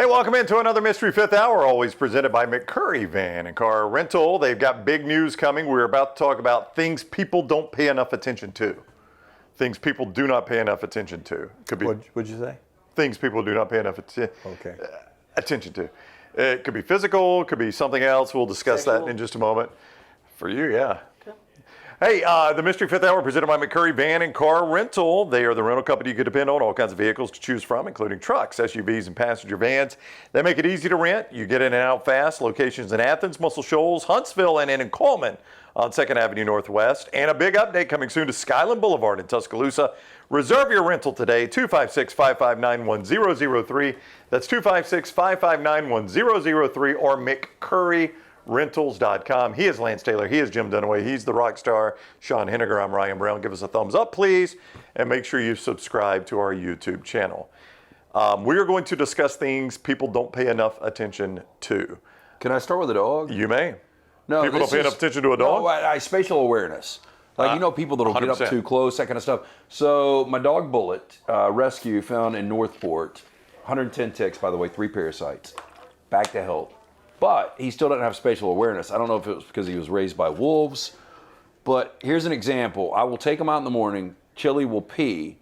Hey, welcome into another Mystery Fifth Hour, always presented by McCurry Van Car Rental. They've got big news coming. We're about to talk about things people don't pay enough attention to. Things people do not pay enough attention to. Could be. What'd you say? Things people do not pay enough attention to. It could be physical, could be something else. We'll discuss that in just a moment. For you, yeah. Hey, the Mystery Fifth Hour presented by McCurry Van and Car Rental. They are the rental company you can depend on, all kinds of vehicles to choose from, including trucks, SUVs, and passenger vans. They make it easy to rent. You get in and out fast. Locations in Athens, Muscle Shoals, Huntsville, and in Coleman on 2nd Avenue Northwest. And a big update coming soon to Skyland Boulevard in Tuscaloosa. Reserve your rental today, 256-559-1003. That's 256-559-1003 or McCurryRentals.com. He is Lance Taylor. He is Jim Dunaway. He's the rock star, Sean Henniger. I'm Ryan Brown. Give us a thumbs up, please, and make sure you subscribe to our YouTube channel. We are going to discuss things people don't pay enough attention to. Can I start with a dog? You may. No, people don't pay enough attention to a dog? No, spatial awareness. Like, people that'll 100%. Get up too close, that kind of stuff. So my dog Bullet, rescue, found in Northport, 110 ticks, by the way, 3 parasites, back to health. But he still doesn't have spatial awareness. I don't know if it was because he was raised by wolves, but here's an example. I will take him out in the morning, Chili will pee,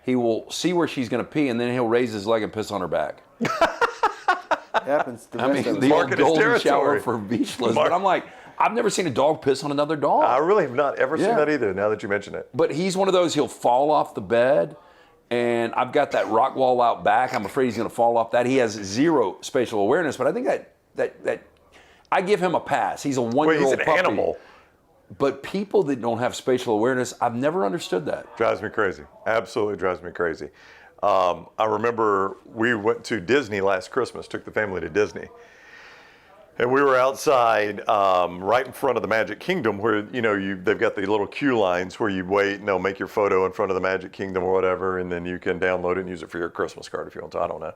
he will see where she's gonna pee, and then he'll raise his leg and piss on her back. It happens to the old golden shower for beachless. But I'm like, I've never seen a dog piss on another dog. I really have not ever seen that either, now that you mention it. But he's one of those, he'll fall off the bed, and I've got that rock wall out back. I'm afraid he's going to fall off that. He has zero spatial awareness, but I think that I give him a pass. He's a 1-year-old puppy. He's an animal. But people that don't have spatial awareness, I've never understood that. Drives me crazy. Absolutely drives me crazy. I remember we went to Disney last Christmas, took the family to Disney. And we were outside right in front of the Magic Kingdom where, they've got the little queue lines where you wait and they'll make your photo in front of the Magic Kingdom or whatever, and then you can download it and use it for your Christmas card if you want to. I don't know.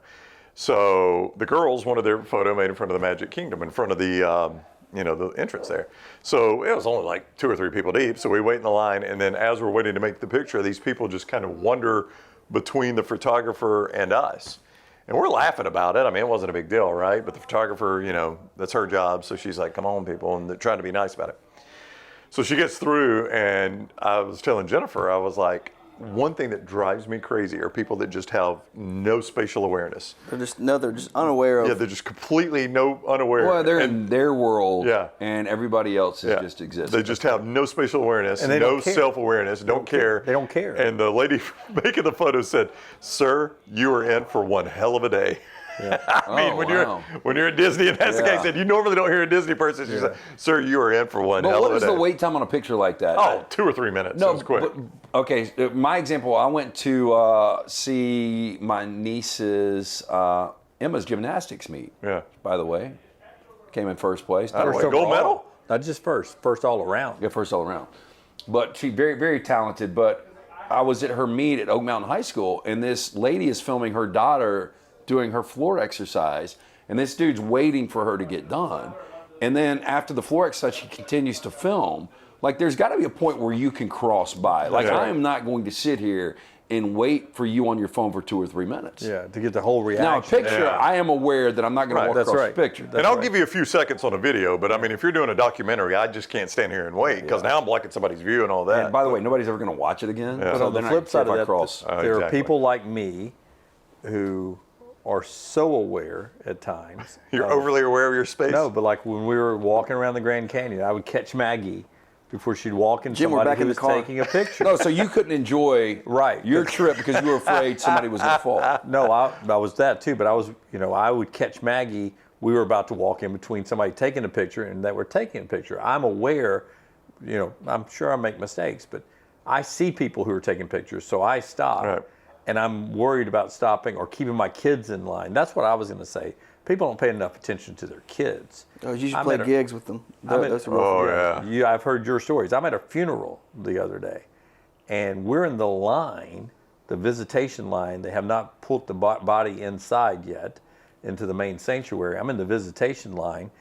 So the girls wanted their photo made in front of the Magic Kingdom, in front of the, the entrance there. So it was only like 2 or 3 people deep. So we wait in the line, and then as we're waiting to make the picture, these people just kind of wander between the photographer and us. And we're laughing about it. I mean, it wasn't a big deal, right? But the photographer, that's her job. So she's like, come on, people. And they're trying to be nice about it. So she gets through, and I was telling Jennifer, I was like, one thing that drives me crazy are people that just have no spatial awareness. They're just unaware of. Yeah, they're just completely unaware. Well, they're in their world, and everybody else is just existing. They just have no spatial awareness, and no self-awareness, don't care. They don't care. And the lady making the photo said, "Sir, you are in for one hell of a day." Yeah. I mean, when you're at Disney, and that's the case, and you normally don't hear a Disney person. She said, "Sir, you are in for one hell of a day." But what is the wait time on a picture like that? Oh, 2 or 3 minutes. No, it's quick. Okay, my example, I went to see my niece's Emma's gymnastics meet. Yeah. By the way, came in first place. Gold medal? Not just first all around. Yeah, first all around. But she's very, very talented. But I was at her meet at Oak Mountain High School, and this lady is filming her daughter doing her floor exercise, and this dude's waiting for her to get done. And then after the floor exercise, she continues to film. Like, there's got to be a point where you can cross by. Like, I am not going to sit here and wait for you on your phone for 2 or 3 minutes. Yeah, to get the whole reaction. Now, a picture, I am aware that I'm not going to walk across the picture. And I'll give you a few seconds on a video, but I mean, if you're doing a documentary, I just can't stand here and wait, because now I'm blocking somebody's view and all that. And by the way, nobody's ever going to watch it again. But on the flip side of that, there are people like me who are so aware at times. You're overly aware of your space? No, but like when we were walking around the Grand Canyon, I would catch Maggie before she'd walk in, somebody who was taking a picture. No, so you couldn't enjoy your trip because you were afraid somebody was going to fall. No, I was that too, but I was, I would catch Maggie. We were about to walk in between somebody taking a picture and that we're taking a picture. I'm aware, I'm sure I make mistakes, but I see people who are taking pictures, so I stop. Right. And I'm worried about stopping or keeping my kids in line. That's what I was going to say. People don't pay enough attention to their kids. Oh, you should play gigs with them. I've heard your stories. I'm at a funeral the other day, and we're in the line, the visitation line. They have not put the body inside yet into the main sanctuary. I'm in the visitation line,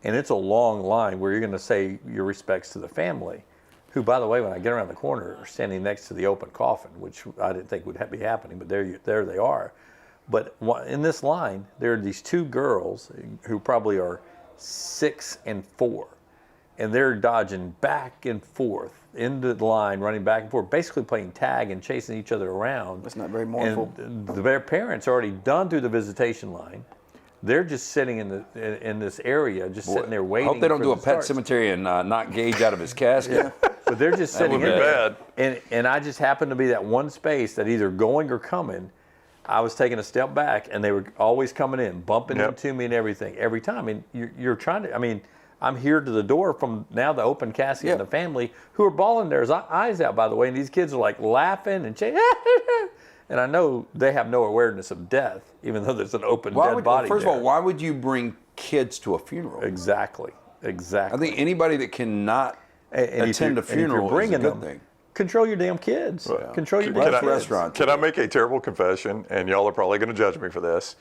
and it's a long line where you're going to say your respects to the family, who, by the way, when I get around the corner, are standing next to the open coffin, which I didn't think would be happening, but there they are. But in this line, there are these two girls who probably are 6 and 4, and they're dodging back and forth into the line, running back and forth, basically playing tag and chasing each other around. That's not very mournful. And their parents are already done through the visitation line. They're just sitting in this area, just sitting there waiting. I hope they don't do a pet starts. cemetery and knock Gage out of his casket. But they're just sitting in would be there. bad. And I just happened to be that one space that either going or coming. I was taking a step back, and they were always coming in, bumping into me and everything every time. And you're trying to. I mean, I'm here to the door from now the open casket and the family who are bawling their eyes out. By the way, and these kids are like laughing and and I know they have no awareness of death, even though there's an open dead body. First there. of all, why would you bring kids to a funeral? Exactly. I think anybody that cannot attend a funeral is a good thing. Control your damn kids. Control your damn kids. Restaurant. Can I make a terrible confession? And y'all are probably going to judge me for this.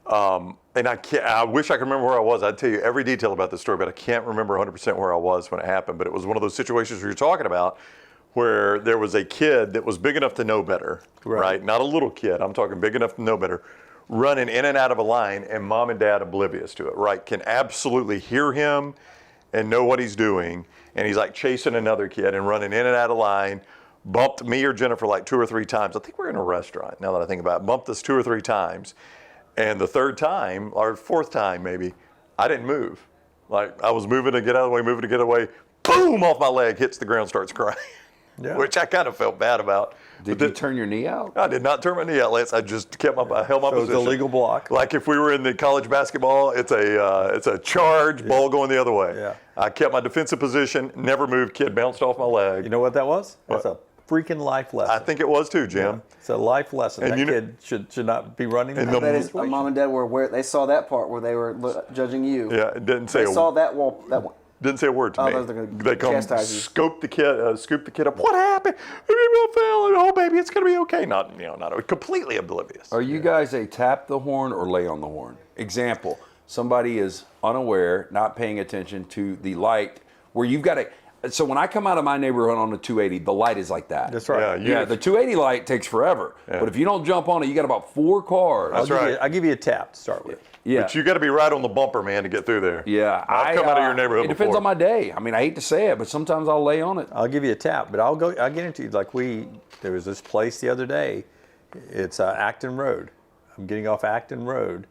And I wish I could remember where I was. I'd tell you every detail about this story, but I can't remember 100% where I was when it happened. But it was one of those situations where you're talking about where there was a kid that was big enough to know better, right? Not a little kid. I'm talking big enough to know better, running in and out of a line, and mom and dad oblivious to it, right? Can absolutely hear him and know what he's doing. And he's like chasing another kid and running in and out of line, bumped me or Jennifer like 2 or 3 times. I think we're in a restaurant now that I think about it. Bumped us 2 or 3 times. And the 3rd time, or 4th time maybe, I didn't move. Like I was moving to get out of the way, boom, off my leg, hits the ground, starts crying. Which I kind of felt bad about. Did you turn your knee out? I did not turn my knee out, Lance. I just kept I held my position. It's a legal block. Like if we were in the college basketball, it's a charge, ball going the other way. Yeah. I kept my defensive position, never moved, kid bounced off my leg. You know what that was? That's a freaking life lesson. I think it was too, Jim. Yeah. It's a life lesson. And that kid should not be running. And that That is, mom and dad were aware. They saw that part where they were judging you. Yeah, it didn't say They saw that wall. That one. Didn't say a word to me. they're gonna They come chastise you. scoop the kid up. What happened? It fell. Oh, baby, it's gonna be okay. Not completely oblivious. Are you guys a tap the horn or lay on the horn? Example, somebody is unaware, not paying attention to the light where you've got to. So when I come out of my neighborhood on the 280, the light is like that. That's right. Yeah, The 280 light takes forever. Yeah. But if you don't jump on it, you got about 4 cars. That's right. I'll give you a tap to start with. Yeah. But you got to be right on the bumper, man, to get through there. Yeah. I've come out of your neighborhood It depends before. on my day. I mean, I hate to say it, but sometimes I'll lay on it. I'll give you a tap, but I'll guarantee you, there was this place the other day. It's Acton Road. I'm getting off Acton Road,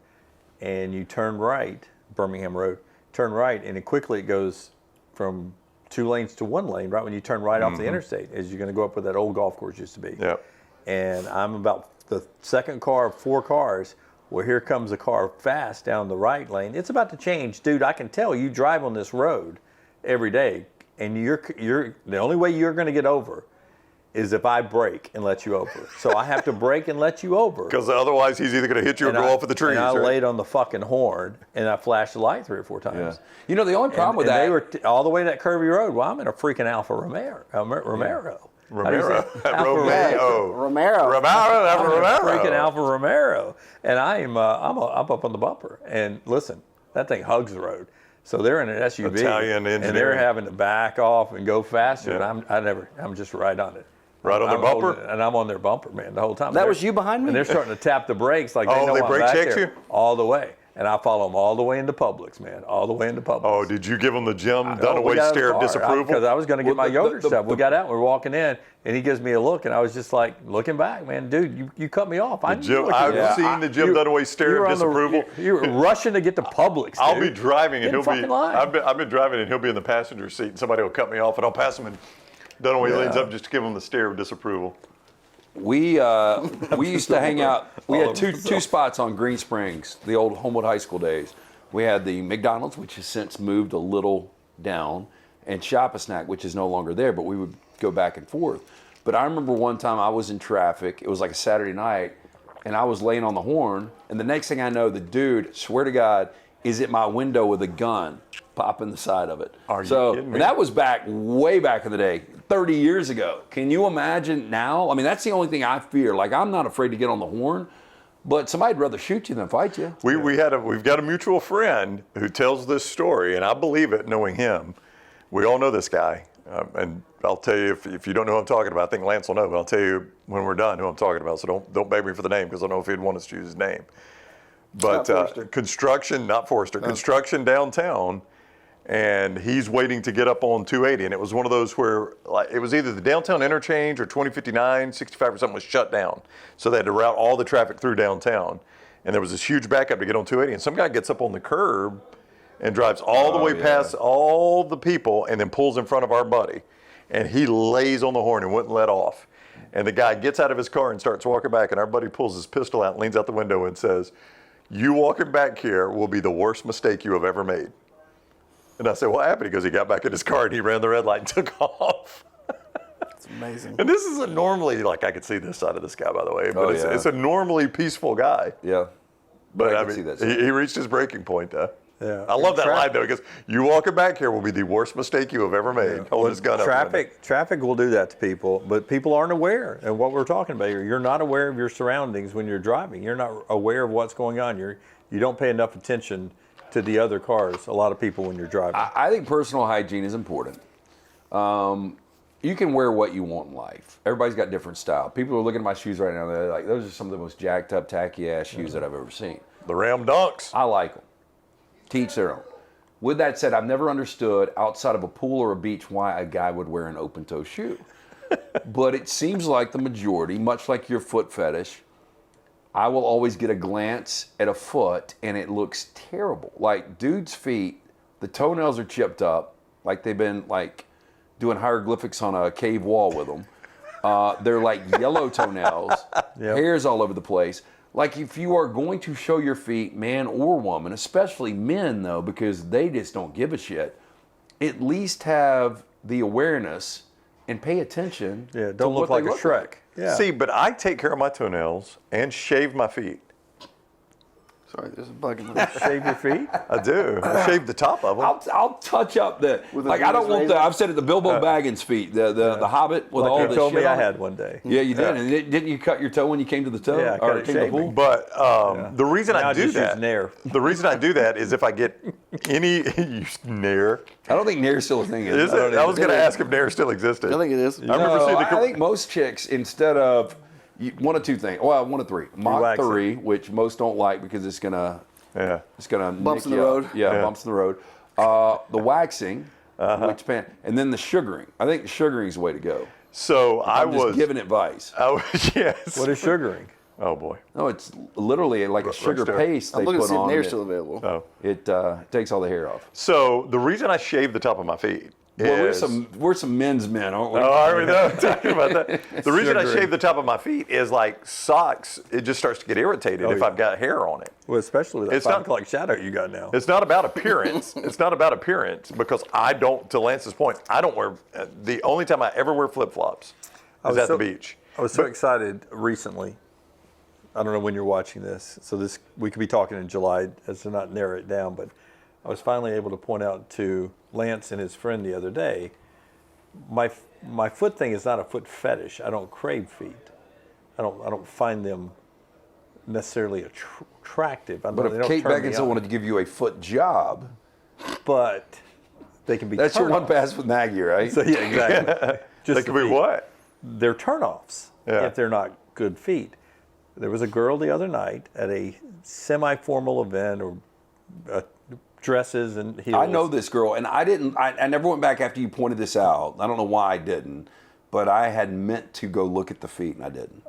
and you turn right, Birmingham Road, turn right, and it goes from 2 lanes to 1 lane right when you turn right off the interstate, as you're going to go up where that old golf course used to be. Yep. And I'm about the second car of 4 cars. Well, here comes a car fast down the right lane. It's about to change. Dude, I can tell you drive on this road every day, and you're the only way you're going to get over is if I brake and let you over. So I have to brake and let you over. Because otherwise he's either going to hit you or go off of the trees. And I right? laid on the fucking horn, and I flashed the light 3 or 4 times. Yeah. You know, the only problem with and that. they were all the way to that curvy road. Well, I'm in a freaking Alfa Romero. Romero. Romero. Romero. Freaking Alfa Romero, and I'm up on the bumper. And listen, that thing hugs the road. So they're in an SUV, Italian and they're engineering. having to back off and go faster. Yeah. And I'm just right on it. Right on their bumper? And I'm on their bumper, man, the whole time. That was you behind me? And they're starting to tap the brakes like they Oh, know they I'm brake back checked there you? all the way. And I follow them all the way into Publix, man, all the way into Publix. Oh, did you give him the Jim Dunaway stare of disapproval? Because I was going to get my Well, yogurt stuff. We got out, we were walking in, and he gives me a look, and I was just like, looking back, man, dude, you cut me off. I've seen the Jim Dunaway stare of disapproval. You were rushing to get to Publix, dude. I'll be driving and Get in he'll be. fucking line. I've been driving and he'll be in the passenger seat, and somebody will cut me off, and I'll pass him, and Dunaway leans up just to give him the stare of disapproval. We used to hang out. We had two spots on Green Springs, the old Homewood High School days. We had the McDonald's, which has since moved a little down, and Shop-a-Snack, which is no longer there, but we would go back and forth. But I remember one time I was in traffic. It was like a Saturday night, and I was laying on the horn, and the next thing I know, the dude, swear to God, is at my window with a gun popping the side of it. Are you kidding me? And that was way back in the day, 30 years ago. Can you imagine now? I mean, that's the only thing I fear. Like, I'm not afraid to get on the horn, but somebody'd rather shoot you than fight you. We've got a mutual friend who tells this story, and I believe it knowing him. We all know this guy. And I'll tell you, if you don't know who I'm talking about, I think Lance will know, but I'll tell you when we're done who I'm talking about. So don't beg me for the name because I don't know if he'd want us to use his name. But construction, not Forrester, construction downtown, and he's waiting to get up on 280. And it was one of those where like, it was either the downtown interchange or 2059, 65 or something was shut down. So they had to route all the traffic through downtown. And there was this huge backup to get on 280. And some guy gets up on the curb and drives all the way past all the people and then pulls in front of our buddy. And he lays on the horn and wouldn't let off. And the guy gets out of his car and starts walking back, and our buddy pulls his pistol out and leans out the window and says, "You walking back here will be the worst mistake you have ever made." And I said, "What happened?" He goes, "He got back in his car and he ran the red light and took off." It's amazing. And this is a normally, like I could see this side of this guy, by the way, but it's a normally peaceful guy. Yeah. But I can see mean, that. he reached his breaking point, though. Yeah. I love that line, though. He goes, "You walking back here will be the worst mistake you have ever made." Hold his gun up. Traffic will do that to people, but people aren't aware. And what we're talking about here, you're not aware of your surroundings when you're driving. You're not aware of what's going on. You don't pay enough attention to the other cars, a lot of people, when you're driving. I think personal hygiene is important. You can wear what you want in life. Everybody's got different style. People are looking at my shoes right now. They're like, those are some of the most jacked up, tacky ass shoes that I've ever seen. The Ram Dunks. I like them. Teach their own. With that said, I've never understood outside of a pool or a beach why a guy would wear an open toe shoe. But it seems like the majority, much like your foot fetish, I will always get a glance at a foot and it looks terrible. Like dudes' feet, the toenails are chipped up, like they've been like doing hieroglyphics on a cave wall with them. They're like yellow toenails, hairs all over the place. Like if you are going to show your feet, man or woman, especially men though, because they just don't give a shit, at least have the awareness and pay attention. Yeah, don't look like a Shrek. Yeah. See, but I take care of my toenails and shave my feet. Sorry, there's a bug in the Shave your feet? I do. I shave the top of them. I'll touch up the like. I don't want the. I've said it. The Bilbo Baggins feet. The Hobbit with Like all you the told shit me I on it. had one day. Yeah, you did. And didn't you cut your toe when you came to the toe? Yeah, I cut or it came to the shaving. pool? But the reason Now I do just use that, Nair. the reason I do that is if I get any Nair. I don't think Nair's still a thing. Is it? I was going to ask if Nair still existed. I think it is. I remember seeing the I think most chicks, instead of one of two things. Well, one of three. Mach wax 3, which most don't like because it's gonna Bumps in the nick you up. road. Yeah, bumps in the road. The waxing, which and then the sugaring. I think the sugaring is the way to go. So I'm just giving advice. Yes. What is sugaring? Oh boy. No, it's literally like a sugar Rockstar. paste they I'm looking to put see if on Nair's it. still available. Oh. It takes all the hair off. So the reason I shave the top of my feet Well, is we're some men's men, aren't we? Oh, I already know. I'm talking about that. The reason I shave the top of my feet is like socks. It just starts to get irritated if I've got hair on it. Well, especially with that It's 5 not- o'clock shadow you got now. It's not about appearance. It's not about appearance because I don't. To Lance's point, I don't wear. The only time I ever wear flip flops is at the beach. I was so excited recently. I don't know when you're watching this, so we could be talking in July as to not narrow it down, but I was finally able to point out to Lance and his friend the other day, my foot thing is not a foot fetish. I don't crave feet. I don't find them necessarily attractive. But if Kate Beckinsale wanted to give you a foot job, but they can be. that's your one turnoffs. pass with Maggie, right? So yeah, exactly. Just They could the be feet. what? They're turnoffs if they're not good feet. There was a girl the other night at a semi-formal event or dresses and heels. I know this girl, and I never went back after you pointed this out. I don't know why I didn't, but I had meant to go look at the feet, and I didn't.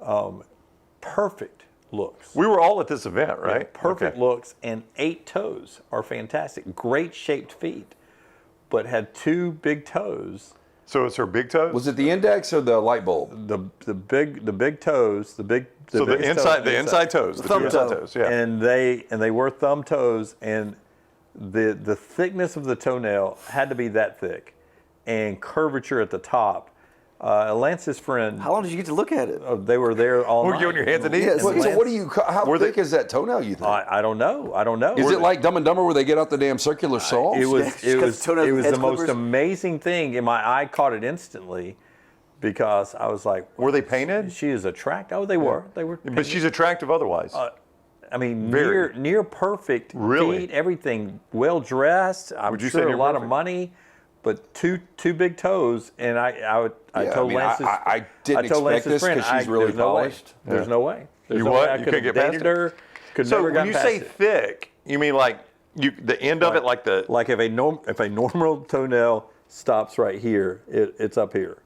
Perfect looks. We were all at this event, right? Perfect Okay. looks, and 8 toes are fantastic. Great shaped feet, but had 2 big toes. So it's her big toes. Was it the index or the light bulb? The big toes, the So the biggest inside, toes, the inside toes, the thumb two inside toe. toes. Yeah. and they were thumb toes, and the thickness of the toenail had to be that thick, and curvature at the top. Lance's friend, How long did you get to look at it? they were there all Were night. you on your hands and knees? Yes. So what do you? How Were thick they- is that toenail? You think? I don't know. Is it like Dumb and Dumber where they get out the damn circular saw? It was Yeah, it cut was the toenails it with was edge the most clippers. amazing thing, and my eye caught it instantly because I was like, Were they painted? she is attractive. Oh, they were. They were. But she's attractive otherwise. I mean, Very. near perfect Really? feet, everything well dressed. I'm Would you say sure a near lot of perfect? money, but two big toes, and I told Lance's I didn't expect this friend, because she's really there's no way. polished. There's no way. There's You no what? way I You could couldn't have get past dated it? her. Could So never when gotten you past say it. thick, you mean like the end of it, like the Like if a normal toenail stops right here, it's up here.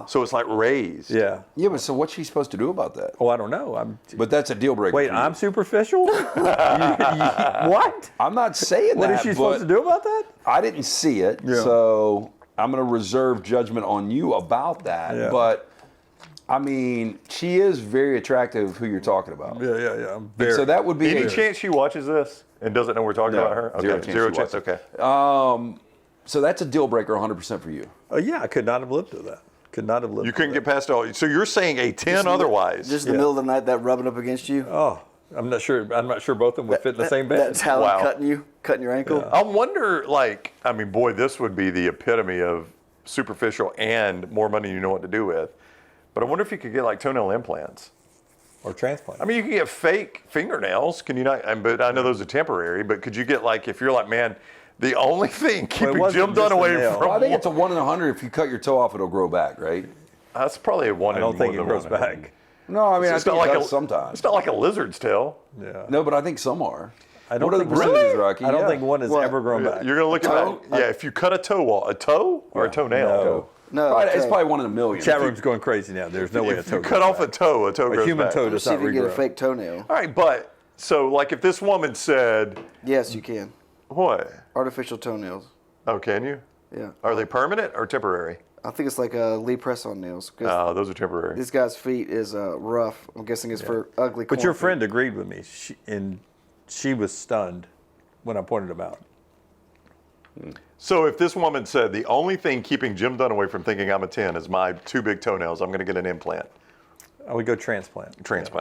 so it's like raised. Yeah. Yeah, but so what's she supposed to do about that? Oh, I don't know. But that's a deal breaker. Wait, for you. I'm superficial? What? I'm not saying What that. is she supposed to do about that? I didn't see it, so I'm going to reserve judgment on you about that. Yeah. But I mean, she is very attractive. Who you're talking about? Yeah. I'm And very, so that would be Any chance she watches this and doesn't know we're talking No, about her? zero Okay, chance zero she chance. watches. Okay. So that's a deal breaker, 100% for you. yeah, I could not have lived through that. Could not have lived. You through couldn't that. get past all. So you're saying a 10 otherwise? Just in the middle of the night, that rubbing up against you. Oh, I'm not sure both of them would fit in the same bed. That talon Wow. cutting your ankle. I wonder, like, I mean, boy, this would be the epitome of superficial and more money you know what to do with. But I wonder if you could get like toenail implants. Or transplant. I mean, you can get fake fingernails. Can you not? But I know those are temporary. But could you get like, if you're like, man, the only thing keeping wasn't Jim just the Dunaway nail. from Well, I think it's a 1 in 100. If you cut your toe off, it'll grow back, right? that's probably a one. I don't think it grows back. No, I mean, I It's think not it like does sometimes. It's not like a lizard's tail. Yeah. No, but I think some are. I don't What are the think percentages, Rocky? I don't Yeah. think one has What? ever grown back. You're gonna look toe? at that. Yeah, if you cut a toe wall, a toe or a toenail. No. No, It's okay. probably 1 in a million. Chat room's going crazy now. There's no way a If toe you grows cut off back. a toe grows human back. toe Let's does see not if you can get a regrow. fake toenail. All right, but so like if this woman said, Yes, you can. what? Artificial toenails. Oh, can you? Yeah. Are they permanent or temporary? I think it's like Lee press-on nails. 'Cause Those are temporary. this guy's feet is rough. I'm guessing it's for ugly. But your corn feet. friend agreed with me, and she was stunned when I pointed them out. So if this woman said the only thing keeping Jim Dunaway from thinking I'm a 10 is my 2 big toenails, I'm going to get an implant, I would go transplant.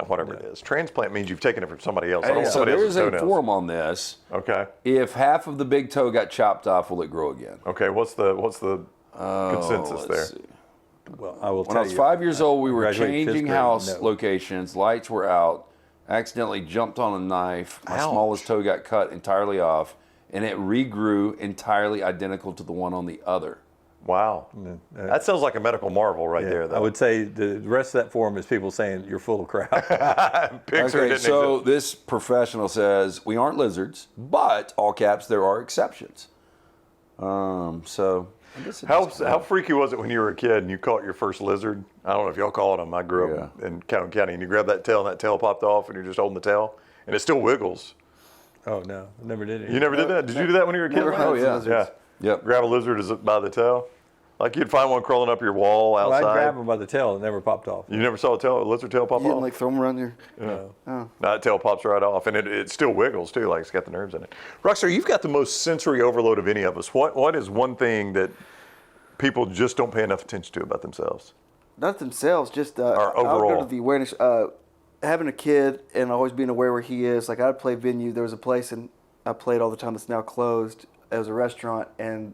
whatever it is. Transplant means you've taken it from somebody else. I don't Hey, want so somebody there's else's a toenails. form on this. Okay. If half of the big toe got chopped off, will it grow again? Okay. What's the consensus there? Let's see. Well, I will When tell I was you. 5 years old, we were Graduated fifth changing grade, house no. locations. Lights were out. Accidentally jumped on a knife. My Ouch. smallest toe got cut entirely off, and it regrew entirely identical to the one on the other. Wow. That sounds like a medical marvel right there, though. I would say the rest of that form is people saying you're full of crap. Picture Okay, didn't so exist. this professional says we aren't lizards, but all caps there are exceptions. So I guess it just- How freaky was it when you were a kid and you caught your first lizard? I don't know if y'all caught them. I grew up in Calhoun County, and you grab that tail and that tail popped off, and you're just holding the tail, and it still wiggles. Oh no, I never did it. You never did that? Did you do that when you were a kid? Never Ryan? had Oh, yeah. lizards. Yeah. Yep. Grab a lizard by the tail. Like you'd find one crawling up your wall Well, outside. I'd grab them by the tail. It never popped off. You never saw a lizard tail pop You didn't off? like throw them around your. No, that tail pops right off, and it still wiggles too, like it's got the nerves in it. Rockstar, you've got the most sensory overload of any of us. What is one thing that people just don't pay enough attention to about themselves? Not themselves, just Or I would go overall. to the awareness. Having a kid and always being aware where he is. Like I'd play venue. There was a place and I played all the time that's now closed. It was a restaurant, and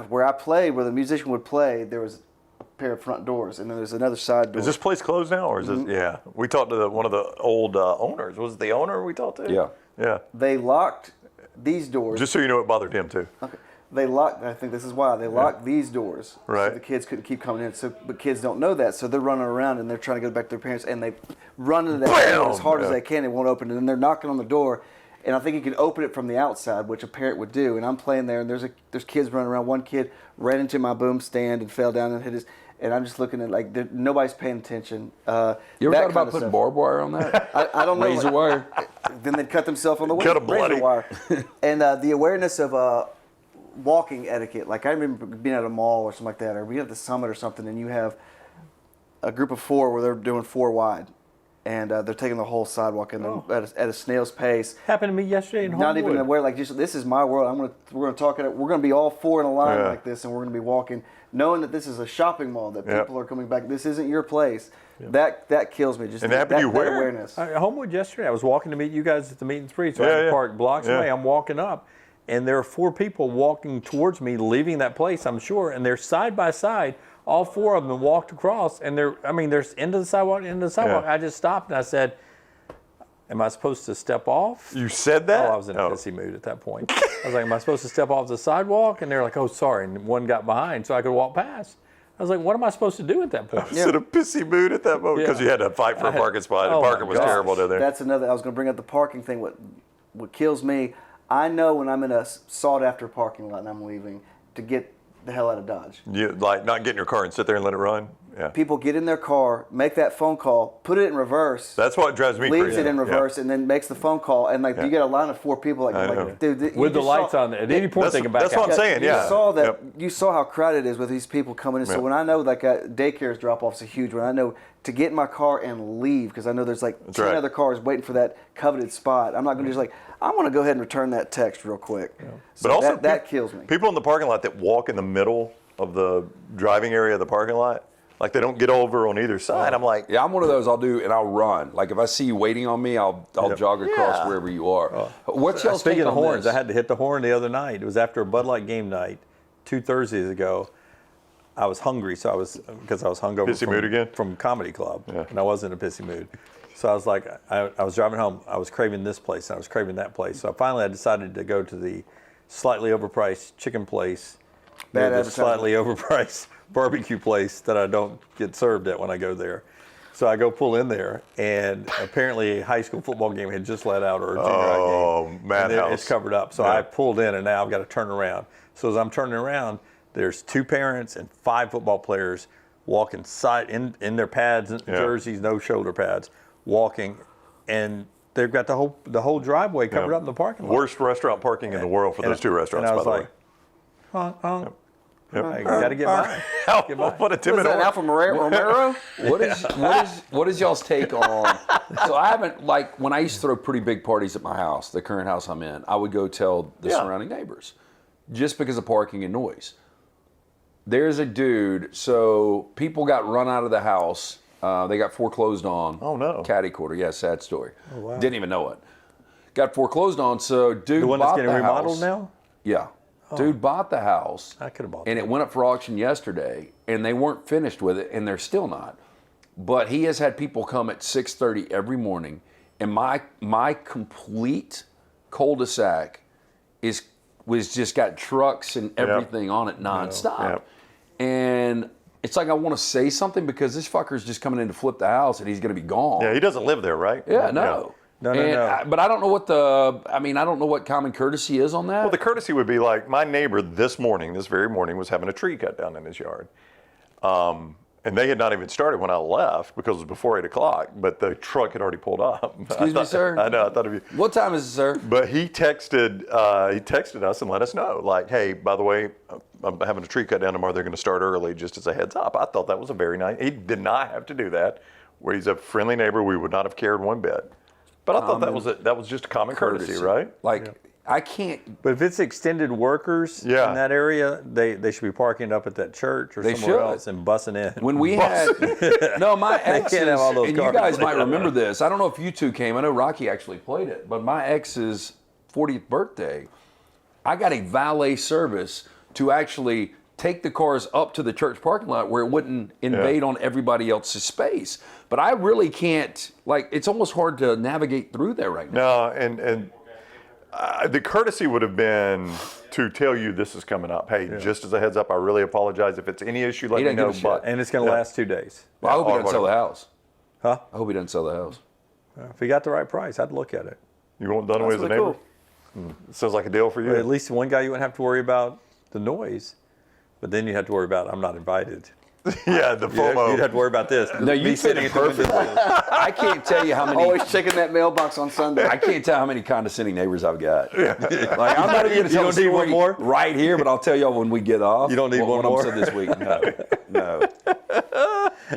where I played, where the musician would play, there was a pair of front doors, and then there's another side door. Is this place closed now, or is this? Yeah, we talked to one of the old owners. Was it the owner we talked to? Yeah. Yeah. They locked these doors. Just so you know, it bothered him too. Okay. They locked. I think this is why they locked these doors, Right. so the kids couldn't keep coming in. So, but kids don't know that, so they're running around and they're trying to go back to their parents, and they run into that Bam! door as hard as Yeah. they can. It won't open, and then they're knocking on the door, and I think you can open it from the outside, which a parent would do. And I'm playing there, and there's kids running around. One kid ran into my boom stand and fell down and hit his. And I'm just looking at like nobody's paying attention. You ever that thought kind about of putting stuff. barbed wire on that? I don't know. Razor wire? Then they'd cut themselves on the way. Cut 'em bloody. Razor wire. And the awareness of walking etiquette. Like I remember being at a mall or something like that, or being at the Summit or something, and you have a group of 4 where they're doing 4 wide, and they're taking the whole sidewalk and at a snail's pace. Happened to me yesterday in Not even Homewood. aware, like just this is my world. We're gonna talk it. We're gonna be all 4 in a line Yeah. like this, and we're gonna be walking, knowing that this is a shopping mall, that Yep. people are coming back. This isn't your place. That kills me. Just And it happened to you that where? awareness. At Homewood yesterday, I was walking to meet you guys at the meet and greet, so I Yeah, had to yeah. park blocks Yeah. away. I'm walking up, and there are 4 people walking towards me, leaving that place, I'm sure, and they're side by side. All 4 of them walked across, and they're into the sidewalk, Yeah. I just stopped and I said, am I supposed to step off? You said that? Oh, I was in a pissy mood at that point. I was like, am I supposed to step off the sidewalk? And they're like, oh, sorry. And one got behind so I could walk past. I was like, what am I supposed to do at that point? I was in a pissy mood at that moment because you had to fight for a parking spot. And parking was terrible down there. That's another. I was going to bring up the parking thing. What kills me, I know when I'm in a sought-after parking lot and I'm leaving to get the hell out of Dodge. You like not get in your car and sit there and let it run? Yeah. People get in their car, make that phone call, put it in reverse. That's what drives me leaves crazy. it in reverse and then makes the phone call. And like you get a line of 4 people like dude, with the lights on. At any point they can back out. That's what I'm saying. Yeah. You saw that. You saw how crowded it is with these people coming in. So when I know like daycare's drop-offs are huge. When I know to get in my car and leave because I know there's like 10 other cars waiting for that coveted spot. I'm not going to just like I want to go ahead and return that text real quick. Yeah. So but also that kills me. People in the parking lot that walk in the middle of the driving area of the parking lot. Like they don't get over on either side. I'm like, yeah, I'm one of those. I'll do, and I'll run. Like if I see you waiting on me, I'll jog across wherever you are. What's y'all's take on horns? this? I had to hit the horn the other night. It was after a Bud Light game night, 2 Thursdays ago. I was hungry, so I was hungover. Pissy mood again? From comedy club, and I was in a pissy mood. So I was like, I was driving home. I was craving this place, and I was craving that place. So finally, I decided to go to the slightly overpriced chicken place. The slightly overpriced barbecue place that I don't get served at when I go there. So I go pull in there, and apparently a high school football game had just let out, or a junior high game. Oh, madhouse. It's covered up. So I pulled in, and now I've got to turn around. So as I'm turning around, there's 2 parents and 5 football players walking in their pads and jerseys, no shoulder pads, walking, and they've got the whole driveway covered up in the parking lot. Worst restaurant parking in the world for those 2 restaurants, by the way. Honk. I got to get by. What a timid that Alpha Romero? What is y'all's take on? So I haven't, like when I used to throw pretty big parties at my house, the current house I'm in, I would go tell the surrounding neighbors, just because of parking and noise. There's a dude. So people got run out of the house. They got foreclosed on. Oh no. Caddy quarter. Yeah, sad story. Oh, wow. Didn't even know it. Got foreclosed on. So dude, the one that's getting house. remodeled now. Yeah. Dude bought the house, I could have bought and it went up for auction yesterday, and they weren't finished with it, and they're still not. But he has had people come at 6:30 every morning, and my complete cul-de-sac was just got trucks and everything on it nonstop. And it's like I want to say something because this fucker's just coming in to flip the house, and he's going to be gone. Yeah, he doesn't live there, right? Yeah, no. No. But I don't know what I don't know what common courtesy is on that. Well, the courtesy would be like my neighbor this very morning, was having a tree cut down in his yard. And they had not even started when I left because it was before 8 o'clock, but the truck had already pulled up. Excuse me, sir? I know, I thought of you. What time is it, sir? But he texted us and let us know, like, hey, by the way, I'm having a tree cut down tomorrow. They're going to start early, just as a heads up. I thought that was a very nice, he did not have to do that. Where he's a friendly neighbor, we would not have cared one bit. But I thought that was just a common courtesy, right? Like, I can't. But if it's extended workers in that area, they should be parking up at that church or somewhere else and bussing in. When we had my exes, can't have all those and you guys might remember this. I don't know if you 2 came. I know Rocky actually played it, but my ex's 40th birthday, I got a valet service to actually take the cars up to the church parking lot where it wouldn't invade on everybody else's space. But I really can't, like, it's almost hard to navigate through there right now. No, and the courtesy would have been to tell you this is coming up. Hey, just as a heads up, I really apologize. If it's any issue, let me know. And it's going to last 2 days. Well, I hope he doesn't sell the house. Huh? I hope he doesn't sell the house. If he got the right price, I'd look at it. You want done away as a neighbor? Cool. Sounds like a deal for you. Well, at least one guy you wouldn't have to worry about the noise. But then you have to worry about I'm not invited. Yeah, the FOMO. You'd have to worry about this. No, you fit it perfectly. I can't tell you how many. Always checking that mailbox on Sunday. I can't tell how many condescending neighbors I've got. Like I'm not even going to tell you don't need one more right here, but I'll tell y'all when we get off. You don't need one more this week. No.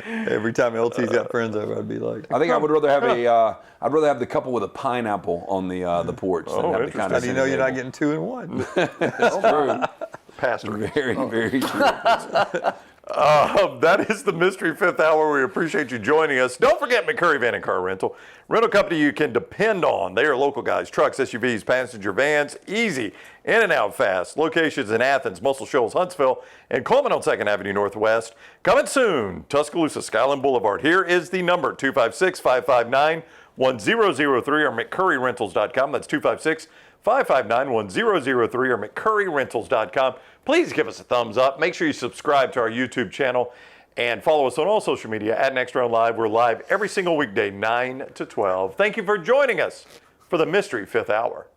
Every time LT's got friends over, I'd be like, I think I would rather have I'd rather have the couple with a pineapple on the porch than have the condescending. How do you know you're not getting 2 in 1? That's true. Pastor. Very, very true. That is the Mystery Fifth Hour. We appreciate you joining us. Don't forget McCurry Van Car Rental. Rental company you can depend on. They are local guys. Trucks, SUVs, passenger vans. Easy. In and out fast. Locations in Athens, Muscle Shoals, Huntsville, and Coleman on 2nd Avenue Northwest. Coming soon. Tuscaloosa, Skyline Boulevard. Here is the number, 256-559-1037. 1003 or McCurryRentals.com. That's 256-559-1003 or McCurryRentals.com. Please give us a thumbs up. Make sure you subscribe to our YouTube channel and follow us on all social media at Next Round Live. We're live every single weekday, 9 to 12. Thank you for joining us for the Mystery Fifth Hour.